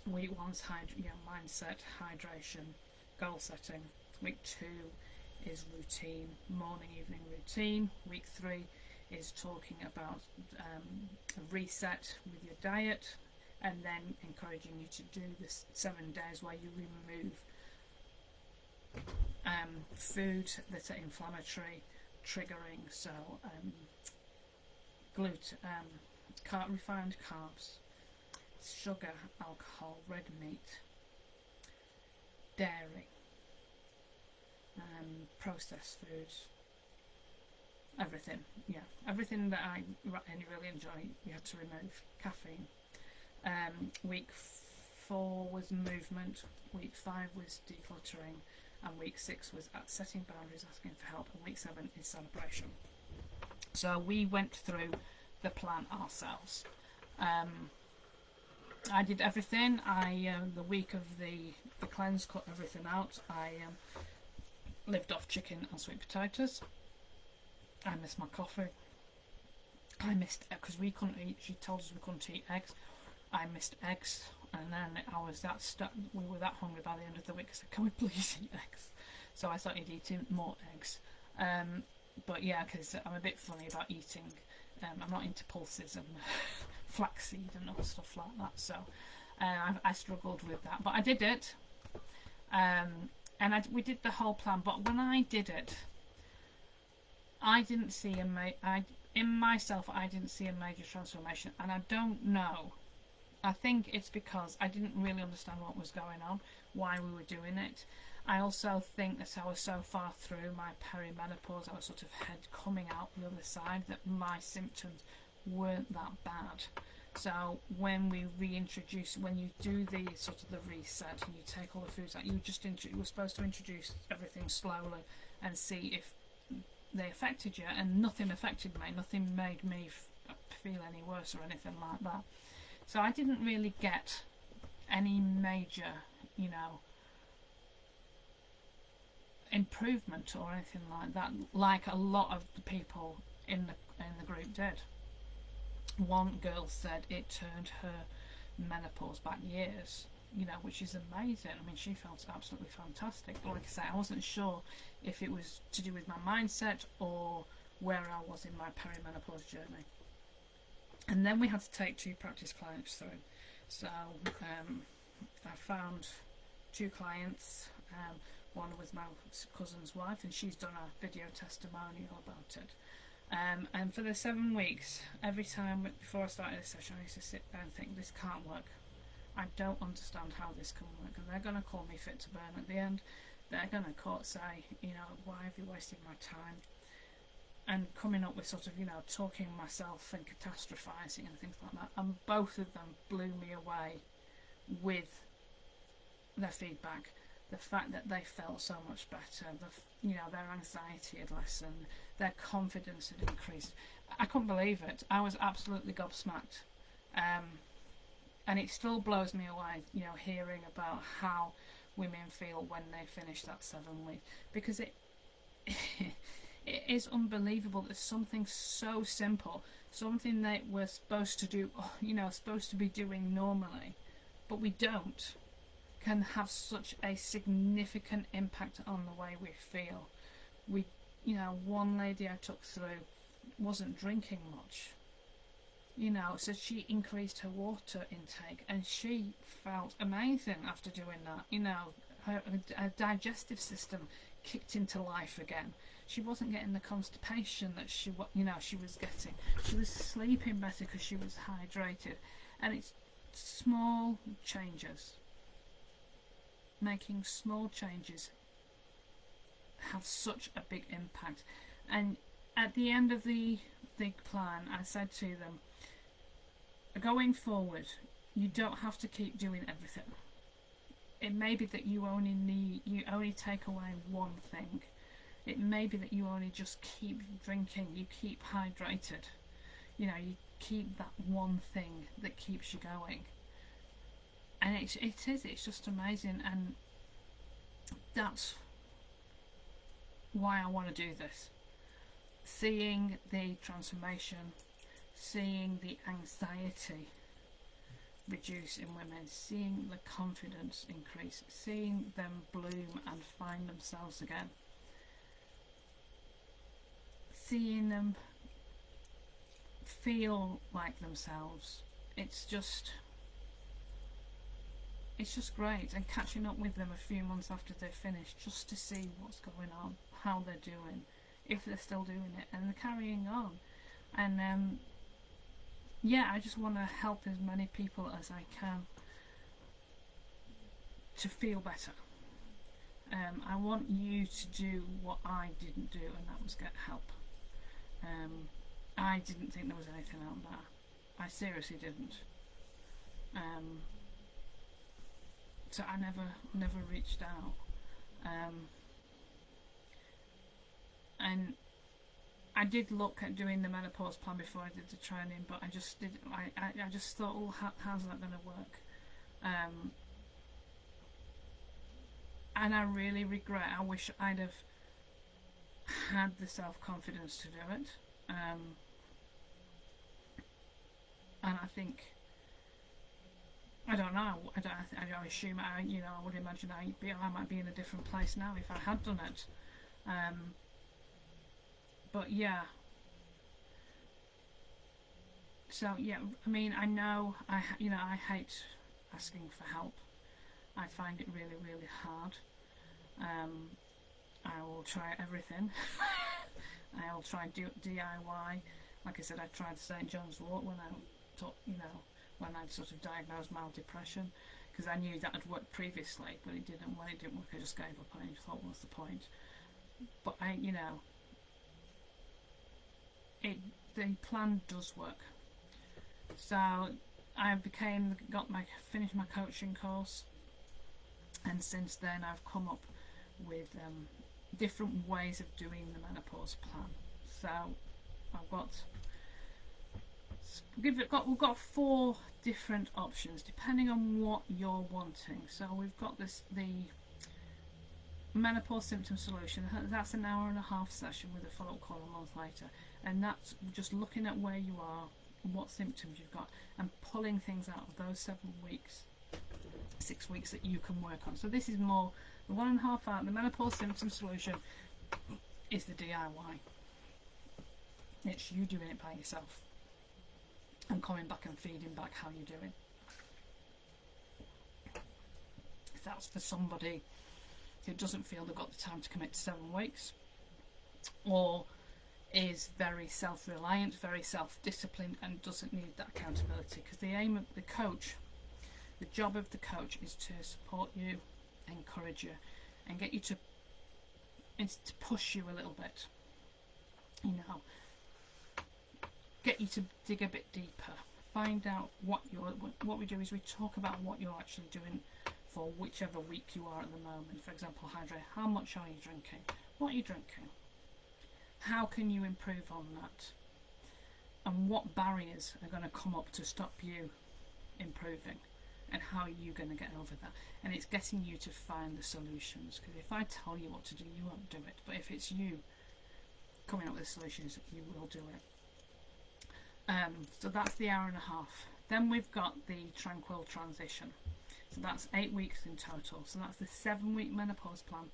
A: week 1's mindset, hydration, goal setting. Week 2 is routine, morning, evening routine. Week 3 is talking about a reset with your diet, and then encouraging you to do this 7 days where you remove food that's inflammatory, triggering, so refined carbs, sugar, alcohol, red meat, dairy, processed foods, everything that I really enjoy. You have to remove caffeine. Week 4 was movement, week 5 was decluttering, and week 6 was setting boundaries, asking for help, and week 7 is celebration. So we went through the plan ourselves. I did everything. The week of the cleanse, cut everything out. I lived off chicken and sweet potatoes. I missed my coffee. I missed, because we couldn't eat, she told us we couldn't eat eggs. I missed eggs, and then we were that hungry by the end of the week. I said, can we please eat eggs? So I started eating more eggs. But yeah, because I'm a bit funny about eating. I'm not into pulses and flaxseed and all stuff like that. So I struggled with that, but I did it. And we did the whole plan. But when I did it, I didn't see in myself. I didn't see a major transformation, and I don't know. I think it's because I didn't really understand what was going on, why we were doing it. I also think that I was so far through my perimenopause, I was sort of coming out the other side, that my symptoms weren't that bad. So when we reintroduce, when you do the sort of the reset and you take all the foods out, you were supposed to introduce everything slowly and see if they affected you, and nothing affected me. Nothing made me feel any worse or anything like that. So I didn't really get any major, improvement or anything like that, like a lot of the people in the group did. One girl said it turned her menopause back years, which is amazing. I mean, she felt absolutely fantastic. But like I say, I wasn't sure if it was to do with my mindset or where I was in my perimenopause journey. And then we had to take 2 practice clients through. So I found 2 clients. One was my cousin's wife, and she's done a video testimonial about it. And for the 7 weeks, every time before I started a session, I used to sit there and think, this can't work. I don't understand how this can work. And they're going to call me fit to burn at the end. They're going to say, why have you wasted my time? And coming up with sort of, talking myself and catastrophizing and things like that. And both of them blew me away with their feedback. The fact that they felt so much better, their anxiety had lessened, their confidence had increased. I couldn't believe it. I was absolutely gobsmacked. And it still blows me away, hearing about how women feel when they finish that 7 weeks, because it it is unbelievable that something so simple, something that we're supposed to do, supposed to be doing normally, but we don't, can have such a significant impact on the way we feel. One lady I took through wasn't drinking much, so she increased her water intake, and she felt amazing after doing that. Her digestive system kicked into life again. She wasn't getting the constipation that she was getting. She was sleeping better because she was hydrated. And it's small changes. Making small changes have such a big impact. And at the end of the plan, I said to them, going forward, you don't have to keep doing everything. It may be that you only take away one thing. It may be that you only just keep drinking, you keep hydrated. keep that one thing that keeps you going. And it's just amazing, and that's why I want to do this. Seeing the transformation, seeing the anxiety reduce in women, seeing the confidence increase, seeing them bloom and find themselves again, seeing them feel like themselves. It's just great, and catching up with them a few months after they're finished just to see what's going on, how they're doing, if they're still doing it, and they're carrying on. And I just want to help as many people as I can to feel better. I want you to do what I didn't do, and that was get help. I didn't think there was anything out there. I seriously didn't. So I never reached out. And I did look at doing the menopause plan before I did the training, but I just thought, oh, how's that going to work? And I really regret. I wish I'd have had the self-confidence to do it. And I think, I don't know. I assume I would imagine I might be in a different place now if I had done it. But yeah. So yeah, I mean, I know I hate asking for help. I find it really, really hard. I will try everything. I'll try DIY. Like I said, I tried St. John's Wort when I when I'd sort of diagnosed mild depression, because I knew that had worked previously, but it didn't. When it didn't work, I just gave up. I thought, what's the point? But the plan does work. So I finished my coaching course, and since then I've come up with different ways of doing the menopause plan. So we've got 4 different options depending on what you're wanting. So we've got the menopause symptom solution. That's an hour and a half session with a follow-up call a month later, and that's just looking at where you are and what symptoms you've got and pulling things out of those 6 weeks that you can work on. So this is more the 1.5 hour. The menopause symptom solution is the DIY. It's you doing it by yourself and coming back and feeding back how you're doing. If that's for somebody who doesn't feel they've got the time to commit to 7 weeks, or is very self-reliant, very self-disciplined, and doesn't need that accountability, because the aim of the coach, the job of the coach, is to support you, encourage you, and get you to push you a little bit, get you to dig a bit deeper, find out what we do is we talk about what you're actually doing for whichever week you are at the moment. For example, hydrate. How much are you drinking? What are you drinking? How can you improve on that? And what barriers are going to come up to stop you improving? And how are you going to get over that? And it's getting you to find the solutions, because if I tell you what to do, you won't do it. But if it's you coming up with the solutions, you will do it. So that's the hour and a half. Then we've got the tranquil transition. So that's 8 weeks in total. So that's the 7-week menopause plan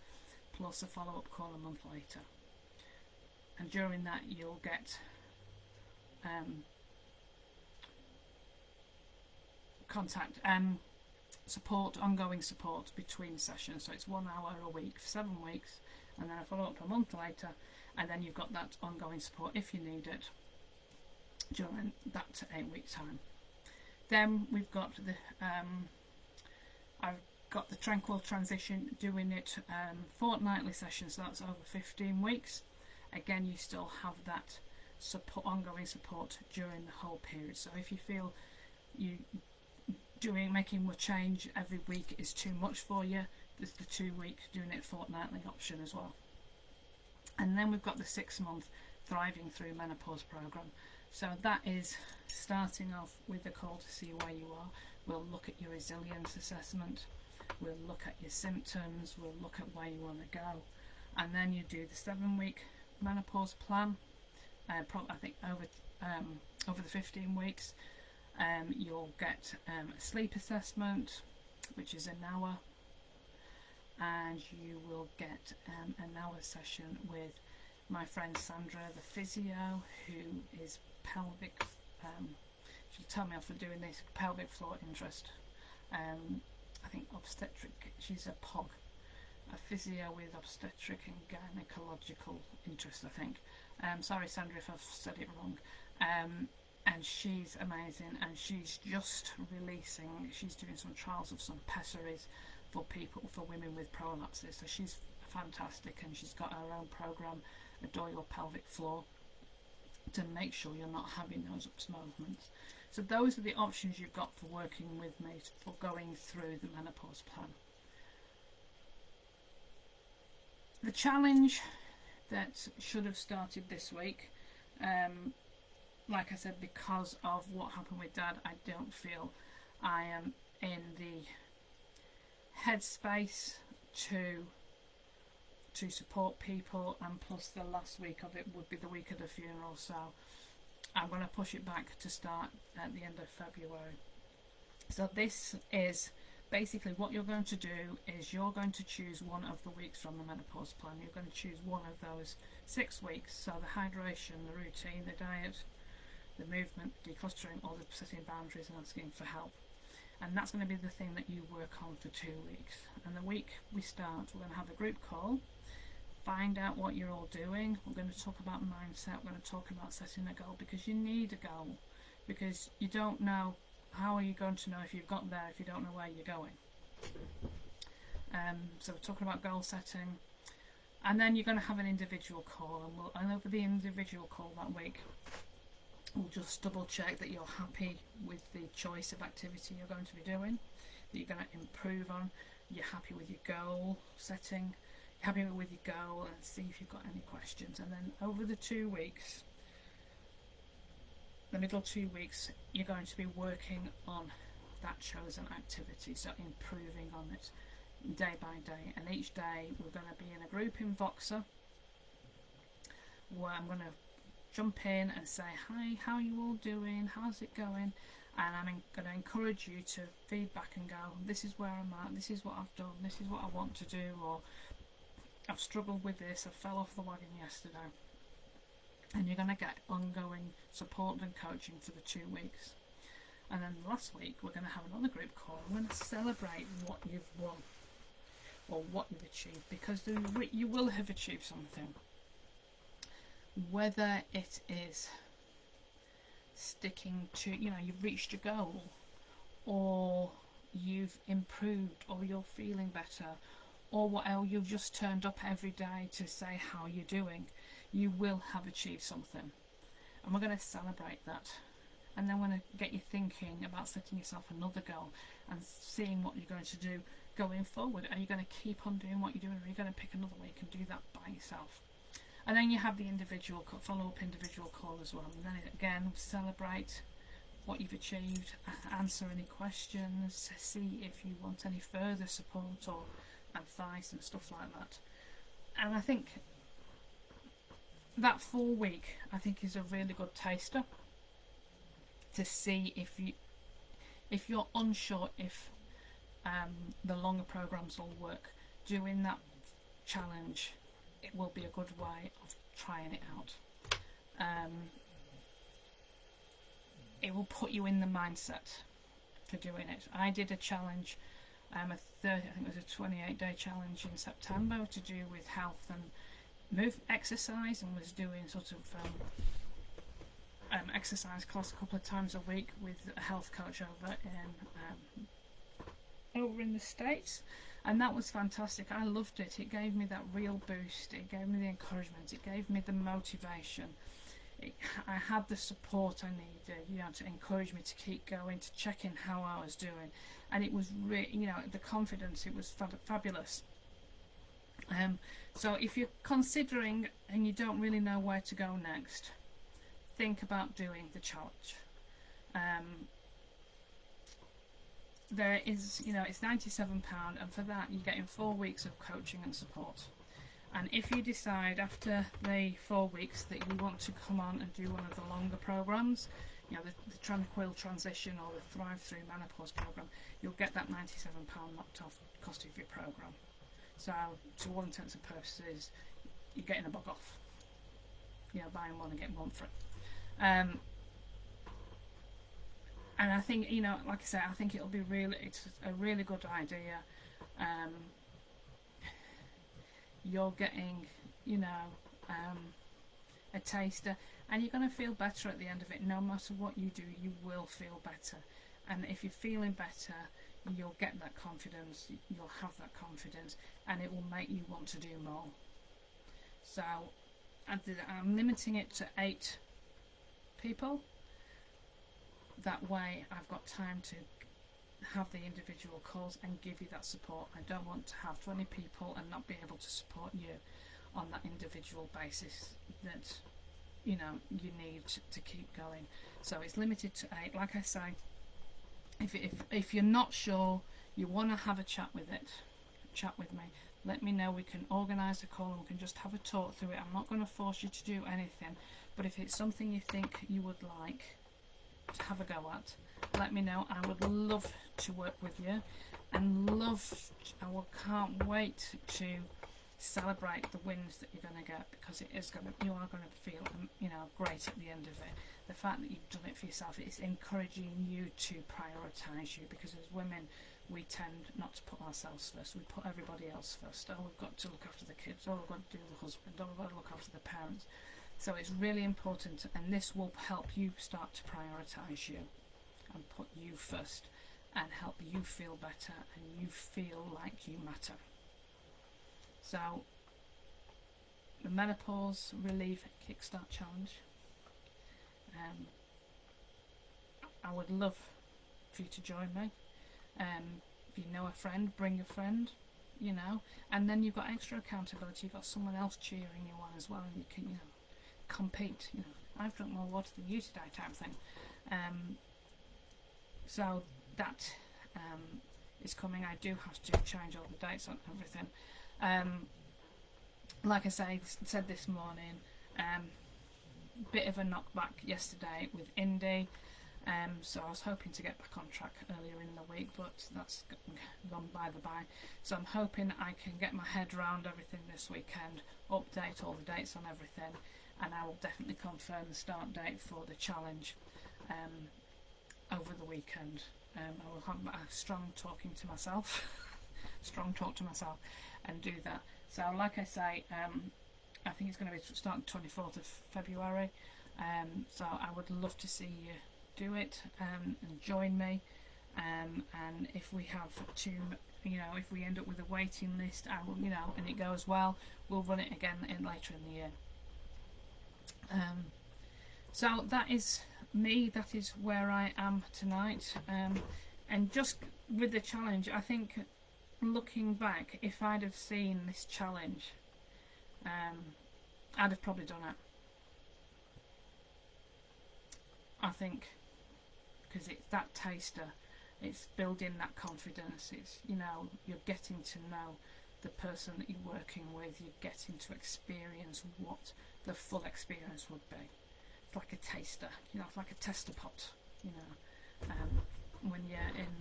A: plus a follow-up call a month later. And during that you'll get ongoing support between sessions. So it's 1 hour a week for 7 weeks, and then a follow-up a month later, and then you've got that ongoing support if you need it during that 8 week time. Then we've got I've got the tranquil transition, doing it fortnightly sessions, so that's over 15 weeks. Again, you still have that ongoing support during the whole period. So if you feel making a change every week is too much for you, there's the 2 week doing it fortnightly option as well. And then we've got the 6-month Thriving Through Menopause program. So that is starting off with the call to see where you are. We'll look at your resilience assessment, we'll look at your symptoms, we'll look at where you want to go, and then you do the 7-week menopause plan. I think over the 15 weeks, you'll get a sleep assessment, which is an hour, and you will get an hour session with my friend Sandra, the physio, who is pelvic. She'll tell me off for doing this. Pelvic floor interest. I think obstetric. She's a POG, a physio with obstetric and gynecological interest, I think. Sorry, Sandra, if I've said it wrong. And she's amazing, and she's just releasing. She's doing some trials of some pessaries for women with prolapses. So she's fantastic, and she's got her own program, Adore Your Pelvic Floor, to make sure you're not having those ups movements. So those are the options you've got for working with me for going through the menopause plan. The challenge that should have started this week, like I said, because of what happened with Dad, I don't feel I am in the headspace to support people, and plus the last week of it would be the week of the funeral, so I'm going to push it back to start at the end of February. So this is basically what you're going to do is you're going to choose one of the weeks from the menopause plan. You're going to choose one of those 6 weeks, so the hydration, the routine, the diet, the movement, decluttering, or the setting boundaries and asking for help. And that's going to be the thing that you work on for 2 weeks. And the week we start, we're going to have a group call, find out what you're all doing. We're going to talk about mindset. We're going to talk about setting a goal, because you need a goal, because you don't know, how are you going to know if you've got there if you don't know where you're going? So we're talking about goal setting, and then you're going to have an individual call, and over the individual call that week, we'll just double check that you're happy with the choice of activity you're going to be doing, that you're going to improve on, you're happy with your goal setting, you're happy with your goal, and see if you've got any questions. And then over the 2 weeks, the middle 2 weeks, you're going to be working on that chosen activity, so improving on it day by day. And each day we're going to be in a group in Voxer, where I'm going to jump in and say, hi, how are you all doing, how's it going? And I'm going to encourage you to feedback and go, this is where I'm at, this is what I've done, this is what I want to do, or I've struggled with this, I fell off the wagon yesterday. And you're going to get ongoing support and coaching for the 2 weeks. And then last week we're going to have another group call. We're going to celebrate what you've won or what you've achieved, because you will have achieved something. Whether it is sticking to, you've reached your goal, or you've improved, or you're feeling better, or what else, you've just turned up every day to say how you're doing, you will have achieved something. And we're going to celebrate that. And then we're going to get you thinking about setting yourself another goal and seeing what you're going to do going forward. Are you going to keep on doing what you're doing, or are you going to pick another week and do that by yourself? And then you have the individual follow-up individual call as well. And then again, celebrate what you've achieved, answer any questions, see if you want any further support or advice and stuff like that. And I think that 4 week, I think, is a really good taster to see if you're unsure if the longer programs will work. Doing that challenge, it will be a good way of trying it out. It will put you in the mindset for doing it. I did a challenge, I think it was a 28-day challenge in September to do with health and exercise, and was doing sort of exercise class a couple of times a week with a health coach over in the States. And that was fantastic. I loved it. It gave me that real boost. It gave me the encouragement. It gave me the motivation. I had the support I needed, to encourage me to keep going, to check in how I was doing. And it was the confidence, it was fabulous. So if you're considering and you don't really know where to go next, think about doing the challenge, there is, it's £97, and for that you're getting 4 weeks of coaching and support. And if you decide after the 4 weeks that you want to come on and do one of the longer programs, the Tranquil Transition or the Thrive Through Menopause program, you'll get that £97 knocked off the cost of your program. So to all intents and purposes, you're getting a bug off. Buying one and getting one free. And I think, like I said, I think it's a really good idea. You're getting, a taster, and you're going to feel better at the end of it. No matter what you do, you will feel better. And if you're feeling better, you'll get that confidence, you'll have that confidence, and it will make you want to do more. So I'm limiting it to 8 people. That way I've got time to have the individual calls and give you that support. I don't want to have 20 people and not be able to support you on that individual basis that you need to keep going. So it's limited to 8. Like I say, if you're not sure, you want to have a chat with me, let me know. We can organise a call and we can just have a talk through it. I'm not going to force you to do anything, but if it's something you think you would like to have a go at, let me know. I would love to work with you, and can't wait to celebrate the wins that you're going to get, because you are going to feel great at the end of it. The fact that you've done it for yourself, it's encouraging you to prioritise you, because as women we tend not to put ourselves first. We put everybody else first. Oh, we've got to look after the kids, oh, we've got to do the husband, oh, we've got to look after the parents. So it's really important, and this will help you start to prioritise you and put you first, and help you feel better and you feel like you matter. So the Menopause Relief Kickstart Challenge, I would love for you to join me. If you know a friend, bring a friend, and then you've got extra accountability. You've got someone else cheering you on as well, and you can compete. I've drunk more water than you today, type thing. So that is coming. I do have to change all the dates on everything. Like I said this morning, bit of a knockback yesterday with Indy. So I was hoping to get back on track earlier in the week, but that's gone by the by. So I'm hoping I can get my head around everything this weekend, update all the dates on everything, and I will definitely confirm the start date for the challenge over the weekend. I will have a strong talk to myself and do that. So like I say, I think it's going to be starting 24th of February. So I would love to see you do it and join me. And if we have to, if we end up with a waiting list, I will, and it goes well, we'll run it again later in the year. So that is me. That is where I am tonight. And just with the challenge, I think looking back, if I'd have seen this challenge, I'd have probably done it. I think, because it's that taster, it's building that confidence, it's, you're getting to know the person that you're working with, you're getting to experience what the full experience would be. It's like a taster, it's like a tester pot, when you're in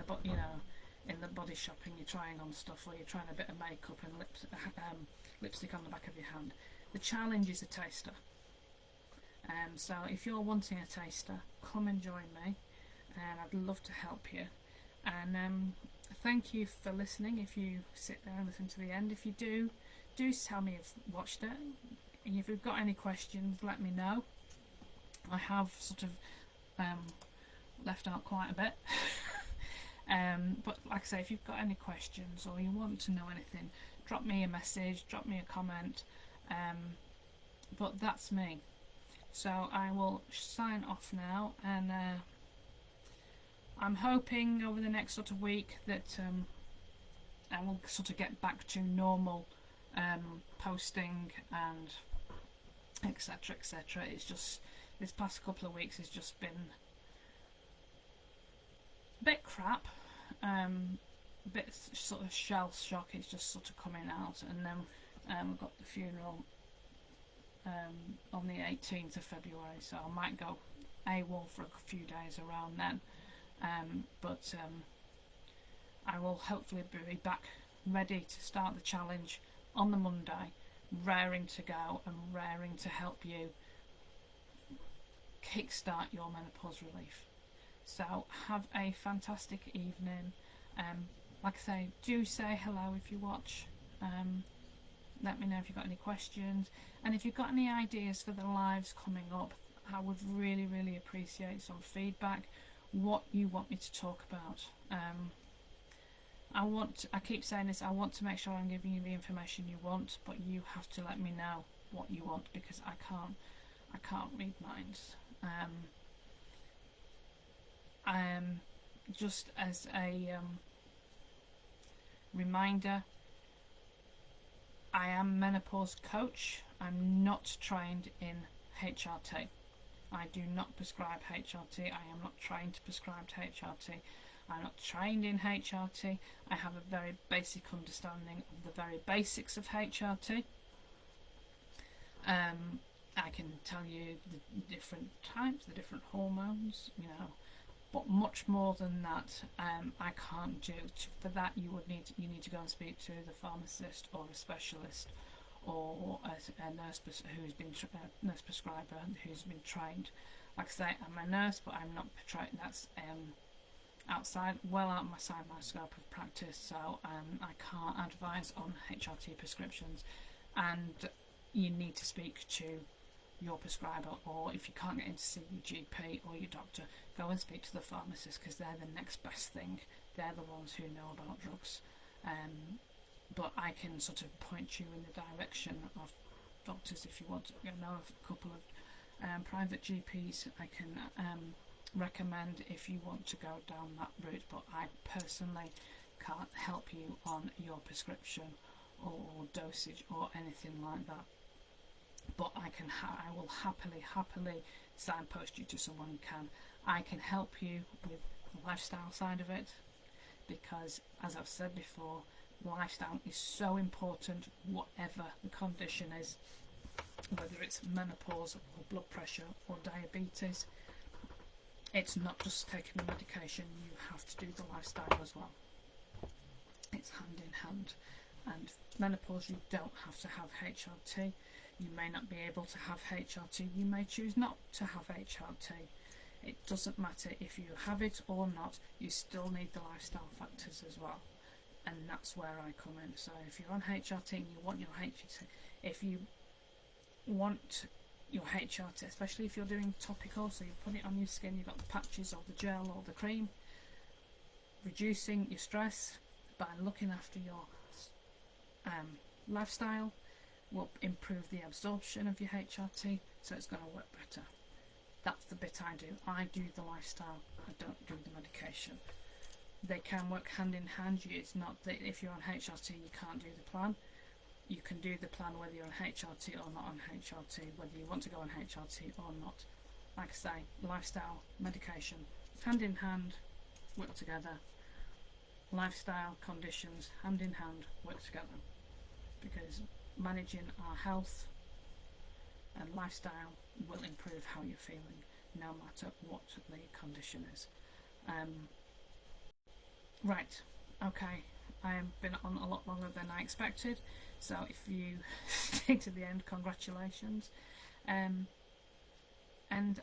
A: the body shop and you're trying on stuff, or you're trying a bit of makeup and lipstick on the back of your hand. The challenge is a taster. So if you're wanting a taster, come and join me, and I'd love to help you. And thank you for listening. If you sit there and listen to the end, if you do tell me you've watched it. And if you've got any questions, let me know. I have sort of left out quite a bit. But like I say, if you've got any questions or you want to know anything, drop me a message, drop me a comment. But that's me. So I will sign off now, and I'm hoping over the next sort of week that I will sort of get back to normal posting and etc. It's just this past couple of weeks has just been a bit crap, a bit sort of shell shock. It's just sort of coming out, and then we've got the funeral on the 18th of February, so I might go AWOL for a few days around then, but I will hopefully be back ready to start the challenge on the Monday, raring to go and raring to help you kickstart your menopause relief. So have a fantastic evening. Like I say, do say hello if you watch. Let me know if you've got any questions, and if you've got any ideas for the lives coming up. I would really, really appreciate some feedback, what you want me to talk about. I keep saying this, I want to make sure I'm giving you the information you want, but you have to let me know what you want, because I can't read minds. Just as a reminder, I am menopause coach. I'm not trained in HRT. I do not prescribe HRT. I am not trained to prescribe HRT. I'm not trained in HRT. I have a very basic understanding of the very basics of HRT. I can tell you the different types, the different hormones, but much more than that, I can't do. For that, you need to go and speak to the pharmacist or a specialist, or a nurse who's been nurse prescriber who's been trained. Like I say, I'm a nurse, but I'm not trained. That's outside my scope of practice. So I can't advise on HRT prescriptions, and you need to speak to your prescriber, or if you can't get in to see your GP or your doctor, go and speak to the pharmacist, because they're the next best thing. They're the ones who know about drugs. But I can sort of point you in the direction of doctors if you want to know of a couple of private GPs I can recommend if you want to go down that route. But I personally can't help you on your prescription or dosage or anything like that. But I will happily signpost you to someone who can. I can help you with the lifestyle side of it, because, as I've said before, lifestyle is so important, whatever the condition is, whether it's menopause or blood pressure or diabetes. It's not just taking the medication, you have to do the lifestyle as well. It's hand in hand. And menopause, you don't have to have HRT. You may not be able to have HRT. You may choose not to have HRT. It doesn't matter if you have it or not. You still need the lifestyle factors as well. And that's where I come in. So if you're on HRT and you want your HRT, if you want your HRT, especially if you're doing topical, so you put it on your skin, you've got the patches or the gel or the cream, reducing your stress by looking after your lifestyle will improve the absorption of your HRT, so it's going to work better. That's the bit I do. I do the lifestyle, I don't do the medication. They can work hand in hand. It's not that if you're on HRT you can't do the plan. You can do the plan whether you're on HRT or not on HRT, whether you want to go on HRT or not. Like I say, lifestyle, medication, hand in hand, work together. Lifestyle, conditions, hand in hand, work together. Because managing our health and lifestyle will improve how you're feeling, no matter what the condition is. Right, okay, I have been on a lot longer than I expected, so if you stay to the end, congratulations, and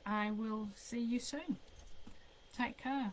A: I will see you soon. Take care.